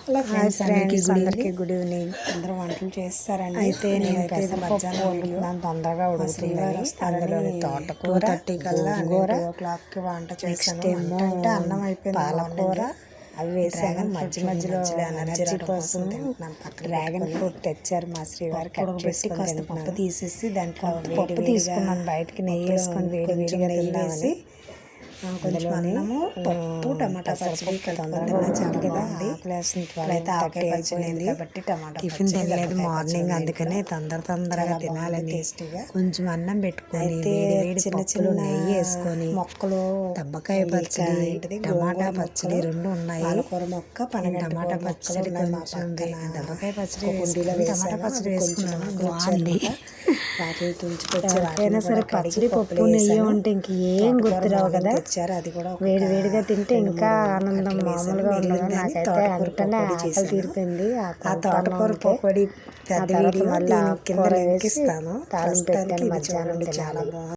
Hello friends, అందరికీ good evening. అందరూ వంటలు చేస్తారండి. అయితే నేనైతే మధ్యాహ్నం వండుతున్నాను, తొందరగా ఉడుకుతుందని. అందులోని తోటకూర, 2:30 కల్లా గోంగూర, 2 o'clockకి వంట చేశాను. ఏమో అంటే అన్నం అయిపోయింది, పాలకూర అవి వేసాను. మధ్యలో ఎనర్జీ కోసం డ్రాగన్ ఫ్రూట్ తెచ్చారు మా శ్రీవారు. కట్ చేసుకొని కాస్త పప్పు తింటున్నాను. తీసేసి దాంట్లో పప్పు తీసుకున్నాను, బయటకి నెయ్యి వేసుకొని వేడిగా తిందామని. కొంచెం అన్నము, పప్పు, టమాటా పచ్చడి తొందరగా చాలా కదా. బాగుంది. అయితే ఆవకాయ అయిపోయింది కాబట్టి టమాటా టిఫిన్ తినలేదు మార్నింగ్, అందుకనే తొందరగా తినాలని టేస్టీగా కొంచెం అన్నం పెట్టుకొని అయితే వేడి చిన్న పప్పులు నెయ్యి వేసుకొని మొక్కలు, దబ్బకాయ పచ్చడి, టమాటా పచ్చడి రెండు ఉన్నాయి. పాలకూర మొక్క, టమాటా పచ్చడి కొంచెం దబ్బకాయ పచ్చడి టమాటా పచ్చడి వేసుకున్నాను, బాగుంది. వాటిని తుంచుకొచ్చి ఎవరికైనా సరే పచ్చడి పప్పు నెయ్యి ఉంటే ఇంకేం గుర్తురావు కదా. అది కూడా వేడిగా తింటే ఇంకా ఆనందం మామూలుగా ఉండదు. నాకైతే వెంటనే ఆకలి తీరిపోయింది. ఆ తోటకూర పకోడీ మళ్ళీ కింద వేసిస్తాను. తాలింపు పెట్టాను, మధ్యాహ్నం చాలా బాగుంది.